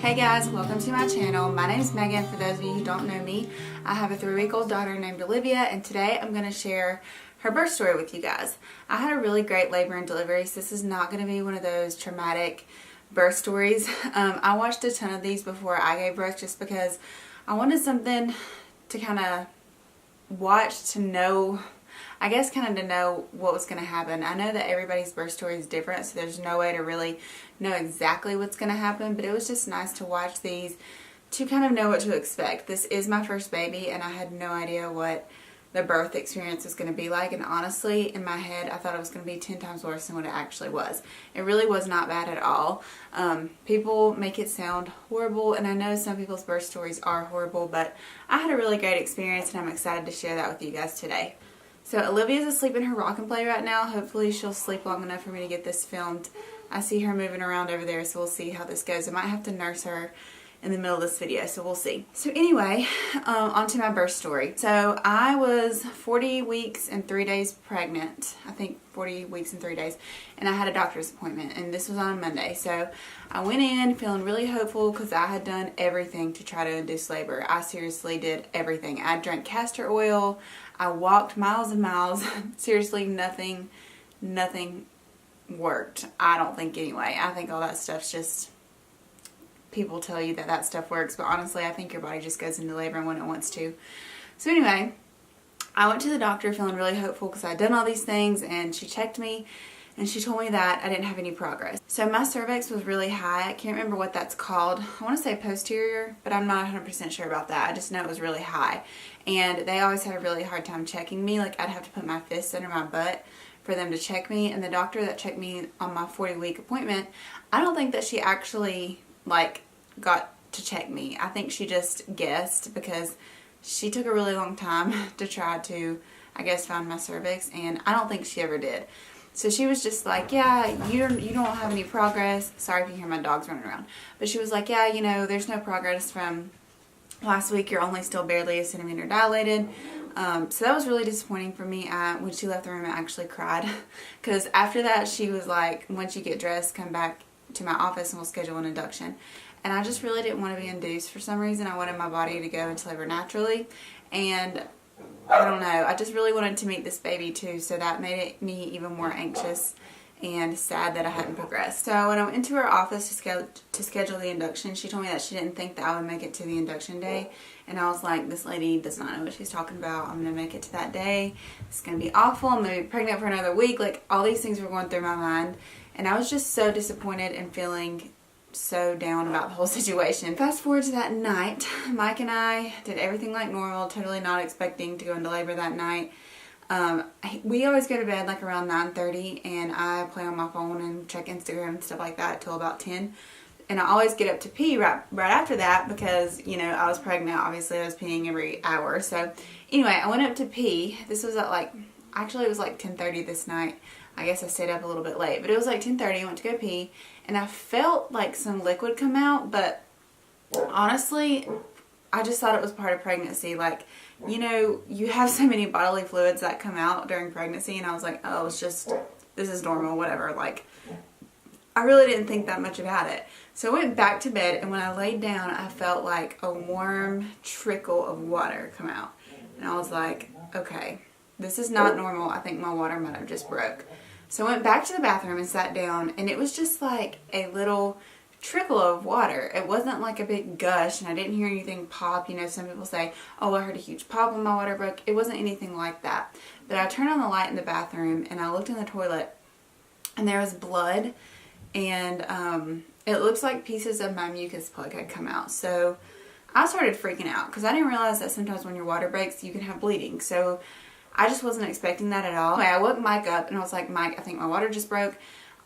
Hey guys, welcome to my channel. My name is Megan. For those of you who don't know me, I have a 3-week-old daughter named Olivia, and today I'm going to share her birth story with you guys. I had a really great labor and delivery, so this is not going to be one of those traumatic birth stories. I watched a ton of these before I gave birth just because I wanted something to kind of watch to know, I guess kind of to know what was going to happen. I know that everybody's birth story is different, so there's no way to really know exactly what's going to happen, but it was just nice to watch these to kind of know what to expect. This is my first baby, and I had no idea what the birth experience was going to be like, and honestly, in my head, I thought it was going to be 10 times worse than what it actually was. It really was not bad at all. People make it sound horrible, and I know some people's birth stories are horrible, but I had a really great experience, and I'm excited to share that with you guys today. So Olivia's asleep in her rock and play right now. Hopefully she'll sleep long enough for me to get this filmed. I see her moving around over there, so we'll see how this goes. I might have to nurse her in the middle of this video, so we'll see. So anyway, on to my birth story. So I was 40 weeks and 3 days pregnant. I think 40 weeks and 3 days. And I had a doctor's appointment, and this was on a Monday. So I went in feeling really hopeful because I had done everything to try to induce labor. I seriously did everything. I drank castor oil. I walked miles and miles. Seriously, nothing worked. I don't think anyway. I think all that stuff's just, people tell you that stuff works, but honestly I think your body just goes into labor when it wants to. So anyway, I went to the doctor feeling really hopeful because I'd done all these things, and she checked me and she told me that I didn't have any progress. So my cervix was really high. I can't remember what that's called. I want to say posterior, but I'm not 100% sure about that. I just know it was really high, and they always had a really hard time checking me. Like, I'd have to put my fists under my butt for them to check me, and the doctor that checked me on my 40-week appointment, I don't think that she actually got to check me. I think she just guessed because she took a really long time to try to, I guess, find my cervix, and I don't think she ever did. So she was just like, yeah, you don't have any progress. Sorry if you hear my dogs running around. But she was like, yeah, you know, there's no progress from last week. You're only still barely a centimeter dilated. So that was really disappointing for me. When she left the room, I actually cried. Because after that, she was like, once you get dressed, come back to my office and we'll schedule an induction. And I just really didn't want to be induced for some reason. I wanted my body to go into labor naturally. And I don't know, I just really wanted to meet this baby too, so that made me even more anxious and sad that I hadn't progressed. So when I went into her office to schedule the induction, she told me that she didn't think that I would make it to the induction day. And I was like, this lady does not know what she's talking about. I'm going to make it to that day. It's going to be awful. I'm going to be pregnant for another week. Like, all these things were going through my mind. And I was just so disappointed and feeling so down about the whole situation. Fast forward to that night, Mike and I did everything like normal, totally not expecting to go into labor that night. We always go to bed like around 9:30, and I play on my phone and check Instagram and stuff like that till about 10. And I always get up to pee right after that because, you know, I was pregnant. Obviously I was peeing every hour. So anyway, I went up to pee. This was at actually it was like 10:30 this night. I guess I stayed up a little bit late, but it was like 10:30. I went to go pee, and I felt like some liquid come out, but honestly, I just thought it was part of pregnancy. Like, you know, you have so many bodily fluids that come out during pregnancy, and I was like, oh, it's just, this is normal, whatever. Like, I really didn't think that much about it. So I went back to bed, and when I laid down, I felt like a warm trickle of water come out. And I was like, okay, this is not normal. I think my water might have just broke. So I went back to the bathroom and sat down, and it was just like a little trickle of water. It wasn't like a big gush, and I didn't hear anything pop. You know, some people say, oh, I heard a huge pop when my water broke. It wasn't anything like that. But I turned on the light in the bathroom, and I looked in the toilet, and there was blood, and it looks like pieces of my mucus plug had come out. So I started freaking out because I didn't realize that sometimes when your water breaks, you can have bleeding. So I just wasn't expecting that at all. Anyway, I woke Mike up, and I was like, Mike, I think my water just broke.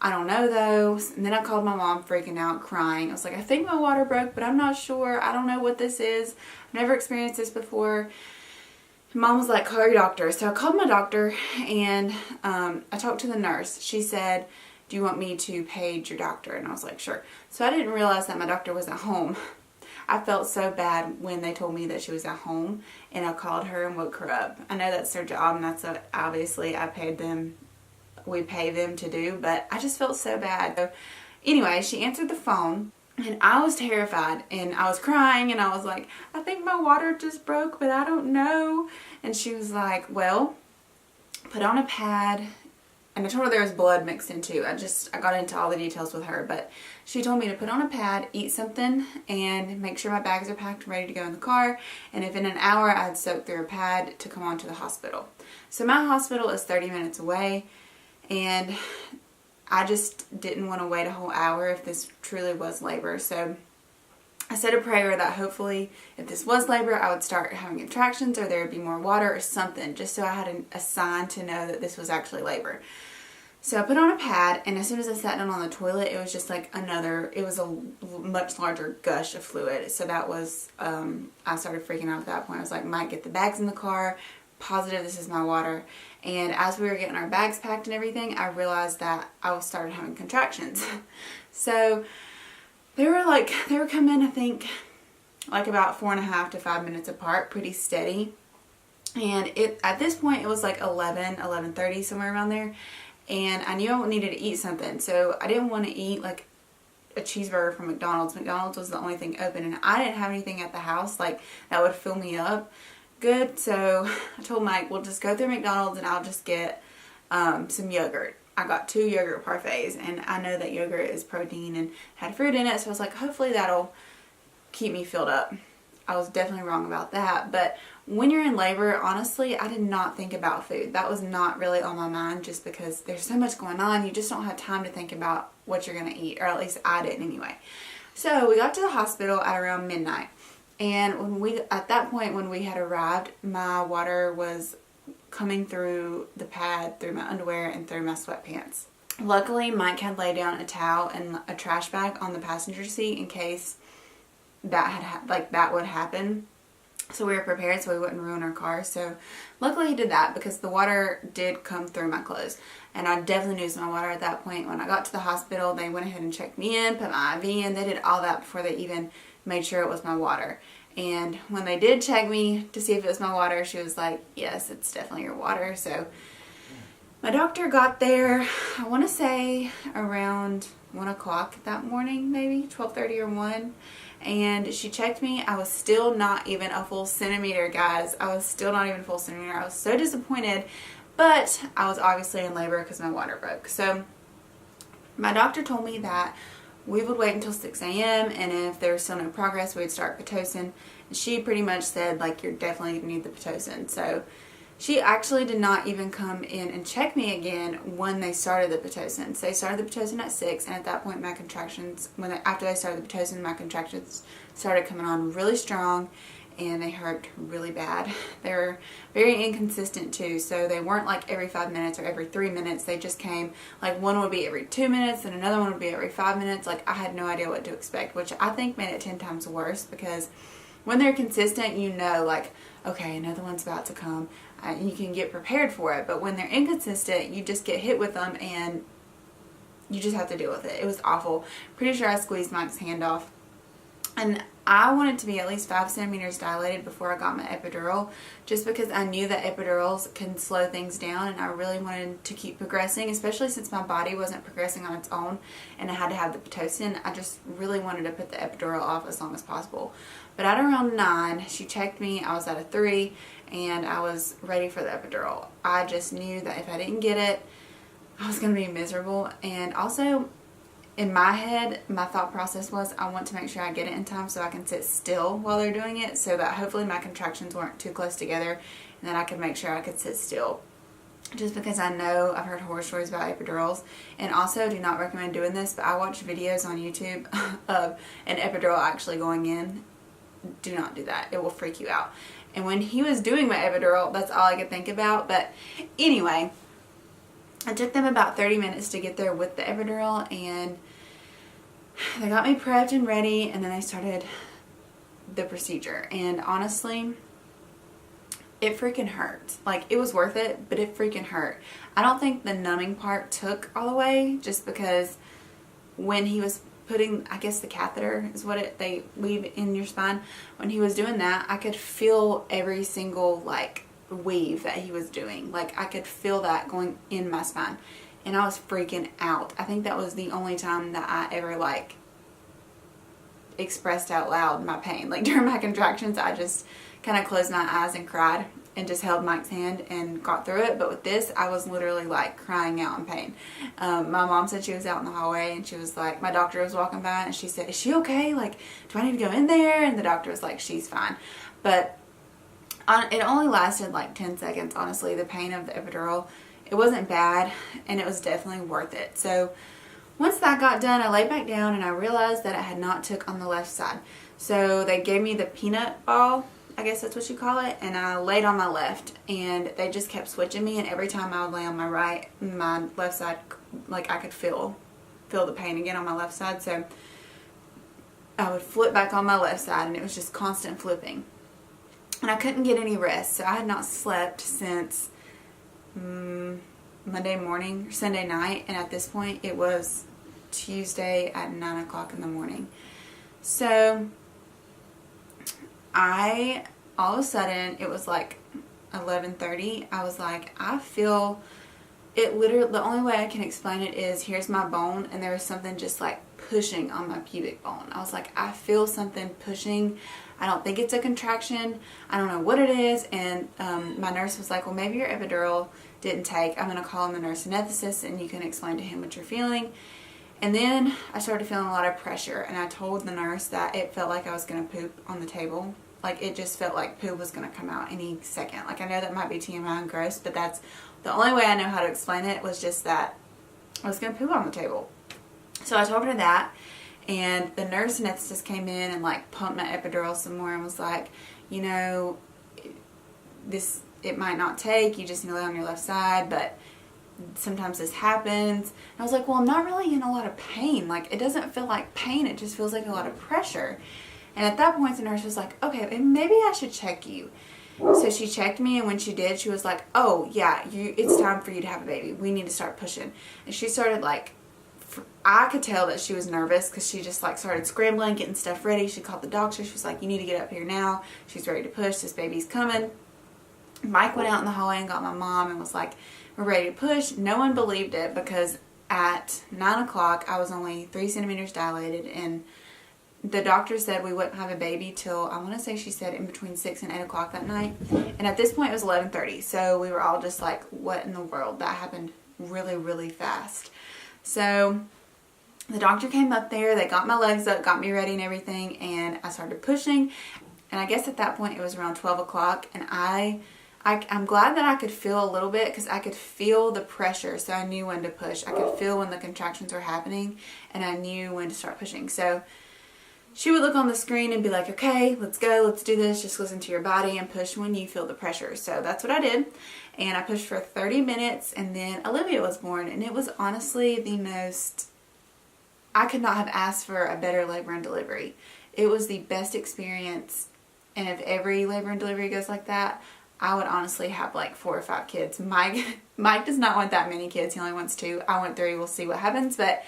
I don't know though. And then I called my mom, freaking out, crying. I was like, I think my water broke, but I'm not sure. I don't know what this is. I've never experienced this before. Mom was like, call your doctor. So I called my doctor, and I talked to the nurse. She said, do you want me to page your doctor? And I was like, sure. So I didn't realize that my doctor was at home. I felt so bad when they told me that she was at home, and I called her and woke her up. I know that's their job, and that's what obviously we pay them to do, but I just felt so bad. So anyway, she answered the phone, And I was terrified, and I was crying, and I was like, I think my water just broke, but I don't know. And she was like, well, put on a pad. And I told her there was blood mixed in too. I got into all the details with her, but she told me to put on a pad, eat something, and make sure my bags are packed and ready to go in the car. And if in an hour I'd soak through a pad to come on to the hospital. So my hospital is 30 minutes away, and I just didn't want to wait a whole hour if this truly was labor. So I said a prayer that hopefully if this was labor, I would start having contractions, or there would be more water or something, just so I had a sign to know that this was actually labor. So I put on a pad, and as soon as I sat down on the toilet, it was just like it was a much larger gush of fluid. So that was, I started freaking out at that point. I was like, might get the bags in the car, positive this is my water. And as we were getting our bags packed and everything, I realized that I started having contractions. So they were coming, I think, like about 4.5 to 5 minutes apart, pretty steady. And at this point, it was like 11:30, somewhere around there. And I knew I needed to eat something. So I didn't want to eat like a cheeseburger from McDonald's. McDonald's was the only thing open, and I didn't have anything at the house like that would fill me up good. So I told Mike, we'll just go through McDonald's and I'll just get some yogurt. I got 2 yogurt parfaits, and I know that yogurt is protein and had fruit in it, so I was like, hopefully that'll keep me filled up. I was definitely wrong about that, but when you're in labor, honestly, I did not think about food. That was not really on my mind, just because there's so much going on. You just don't have time to think about what you're going to eat, or at least I didn't anyway. So we got to the hospital at around midnight, and at that point when we had arrived, my water was coming through the pad, through my underwear, and through my sweatpants. Luckily, Mike had laid down a towel and a trash bag on the passenger seat in case that would happen. So we were prepared so we wouldn't ruin our car. So luckily he did that, because the water did come through my clothes. And I definitely knew it was my water at that point. When I got to the hospital, they went ahead and checked me in, put my IV in. They did all that before they even made sure it was my water. And when they did check me to see if it was my water, she was like, yes, it's definitely your water. So my doctor got there, I want to say around 1 o'clock that morning, maybe 12:30 or 1. And she checked me. I was still not even a full centimeter, guys. I was still not even a full centimeter. I was so disappointed, but I was obviously in labor because my water broke. So my doctor told me that we would wait until 6 a.m. and if there was still no progress, we'd start Pitocin. And she pretty much said, like, you're definitely going to need the Pitocin. So she actually did not even come in and check me again when they started the Pitocin. So they started the Pitocin at 6, and at that point my contractions, after they started the Pitocin, my contractions started coming on really strong, and they hurt really bad. They were very inconsistent too, so they weren't like every 5 minutes or every 3 minutes. They just came, like one would be every 2 minutes and another one would be every 5 minutes. Like, I had no idea what to expect, which I think made it 10 times worse, because when they're consistent, you know, like, okay, another one's about to come. You can get prepared for it. But when they're inconsistent, you just get hit with them and you just have to deal with it. It was awful. Pretty sure I squeezed Mike's hand off. And I wanted to be at least 5 centimeters dilated before I got my epidural, just because I knew that epidurals can slow things down, and I really wanted to keep progressing, especially since my body wasn't progressing on its own and I had to have the Pitocin. I just really wanted to put the epidural off as long as possible. But at around 9, she checked me. I was at a 3 and I was ready for the epidural. I just knew that if I didn't get it, I was going to be miserable. And also, in my head, my thought process was, I want to make sure I get it in time so I can sit still while they're doing it, so that hopefully my contractions weren't too close together, and then I could make sure I could sit still. Just because I know I've heard horror stories about epidurals, and also do not recommend doing this, but I watch videos on YouTube of an epidural actually going in. Do not do that. It will freak you out. And when he was doing my epidural, that's all I could think about. But anyway, it took them about 30 minutes to get there with the epidural, and they got me prepped and ready, and then they started the procedure. And honestly, it freaking hurt. Like, it was worth it, but it freaking hurt. I don't think the numbing part took all the way, just because when he was putting, I guess the catheter is what they weave in your spine, when he was doing that, I could feel every single like weave that he was doing. Like, I could feel that going in my spine, and I was freaking out. I think that was the only time that I ever like expressed out loud my pain. Like during my contractions, I just kind of closed my eyes and cried and just held Mike's hand and got through it. But with this, I was literally like crying out in pain. My mom said she was out in the hallway and she was like, my doctor was walking by and she said, is she okay? Like, do I need to go in there? And the doctor was like, she's fine. But it only lasted like 10 seconds, honestly, the pain of the epidural. It wasn't bad and it was definitely worth it. So once that got done, I laid back down and I realized that I had not took on the left side. So they gave me the peanut ball, I guess that's what you call it, and I laid on my left, and they just kept switching me, and every time I would lay on my right, my left side, like I could feel the pain again on my left side. So I would flip back on my left side, and it was just constant flipping. And I couldn't get any rest, so I had not slept since Monday morning or Sunday night, and at this point it was Tuesday at 9 o'clock in the morning. So all of a sudden, it was like 11:30. I was like, I feel it literally, the only way I can explain it is here's my bone and there was something just like pushing on my pubic bone. I was like, I feel something pushing. I don't think it's a contraction. I don't know what it is. And my nurse was like, well, maybe your epidural didn't take. I'm going to call him a nurse anesthetist and you can explain to him what you're feeling. And then I started feeling a lot of pressure, and I told the nurse that it felt like I was going to poop on the table. Like it just felt like poop was going to come out any second. Like I know that might be TMI and gross, but that's the only way I know how to explain it, was just that I was going to poop on the table. So I told her that, and the nurse anesthetist came in and like pumped my epidural some more and was like, you know, it might not take, you just need to lay on your left side, but sometimes this happens. And I was like, well, I'm not really in a lot of pain. Like it doesn't feel like pain, it just feels like a lot of pressure. And at that point the nurse was like, okay, maybe I should check you. So she checked me, and when she did, she was like, oh yeah, it's time for you to have a baby. We need to start pushing. And she started like, I could tell that she was nervous because she just like started scrambling, getting stuff ready. She called the doctor. She was like, you need to get up here now. She's ready to push. This baby's coming. Mike went out in the hallway and got my mom and was like, we're ready to push. No one believed it because at 9 o'clock I was only 3 centimeters dilated, and the doctor said we wouldn't have a baby till, I want to say she said in between 6 and 8 o'clock that night. And at this point it was 11:30. So we were all just like, what in the world? That happened really, really fast. So the doctor came up there, they got my legs up, got me ready and everything, and I started pushing. And I guess at that point it was around 12 o'clock, and I'm glad that I could feel a little bit because I could feel the pressure, so I knew when to push. I could feel when the contractions were happening, and I knew when to start pushing. So she would look on the screen and be like, okay, let's go, let's do this, just listen to your body and push when you feel the pressure. So that's what I did, and I pushed for 30 minutes, and then Olivia was born, and it was honestly the most, I could not have asked for a better labor and delivery. It was the best experience, and if every labor and delivery goes like that, I would honestly have like 4 or 5 kids. Mike does not want that many kids. He only wants 2. I want 3. We'll see what happens. But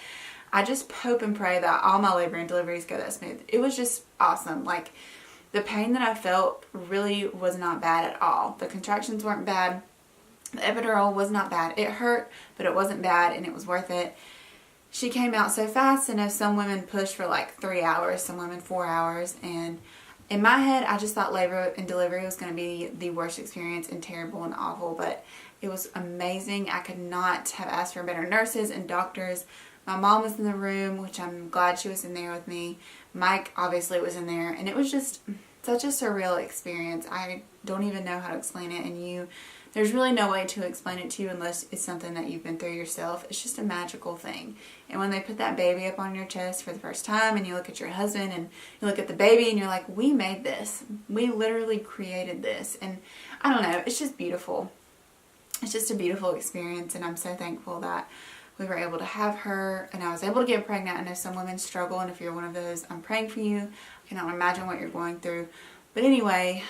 I just hope and pray that all my labor and deliveries go that smooth. It was just awesome. Like the pain that I felt really was not bad at all. The contractions weren't bad. The epidural was not bad. It hurt, but it wasn't bad, and it was worth it. She came out so fast. I know some women push for like 3 hours, some women 4 hours, and in my head, I just thought labor and delivery was going to be the worst experience and terrible and awful, but it was amazing. I could not have asked for better nurses and doctors. My mom was in the room, which I'm glad she was in there with me. Mike obviously was in there, and it was just such a surreal experience. I don't even know how to explain it, and there's really no way to explain it to you unless it's something that you've been through yourself. It's just a magical thing. And when they put that baby up on your chest for the first time, and you look at your husband and you look at the baby and you're like, we made this. We literally created this. And I don't know, it's just beautiful. It's just a beautiful experience, and I'm so thankful that we were able to have her and I was able to get pregnant. I know some women struggle, and if you're one of those, I'm praying for you. I cannot imagine what you're going through. But anyway,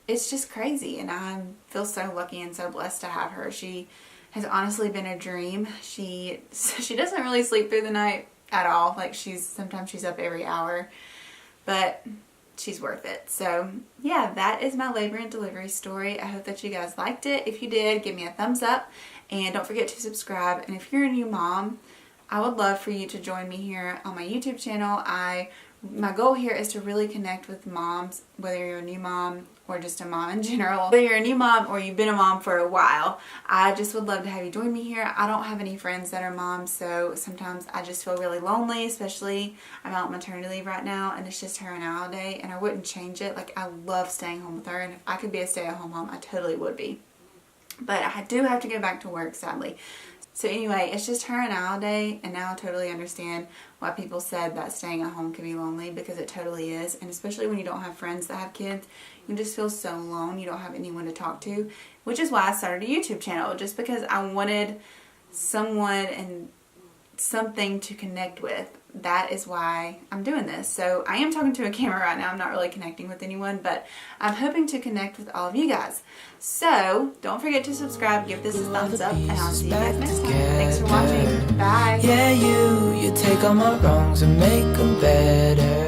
it's just crazy, and I feel so lucky and so blessed to have her. She has honestly been a dream. She doesn't really sleep through the night at all. Like sometimes she's up every hour, but she's worth it. So yeah, that is my labor and delivery story. I hope that you guys liked it. If you did, give me a thumbs up, and don't forget to subscribe. And if you're a new mom, I would love for you to join me here on my YouTube channel. I My goal here is to really connect with moms, whether you're a new mom or just a mom in general. Whether you're a new mom or you've been a mom for a while, I just would love to have you join me here. I don't have any friends that are moms, so sometimes I just feel really lonely, especially I'm out on maternity leave right now, and it's just her and I all day, and I wouldn't change it. Like, I love staying home with her, and if I could be a stay-at-home mom, I totally would be. But I do have to go back to work, sadly. So anyway, it's just her and I all day, and now I totally understand why people said that staying at home can be lonely, because it totally is. And especially when you don't have friends that have kids, you just feel so alone. You don't have anyone to talk to, which is why I started a YouTube channel, just because I wanted someone and something to connect with. That is why I'm doing this. So I am talking to a camera right now. I'm not really connecting with anyone, but I'm hoping to connect with all of you guys. So don't forget to subscribe, give this a thumbs up, and I'll see you guys next time. Thanks for watching. Bye. Yeah, you take all my wrongs and make them better.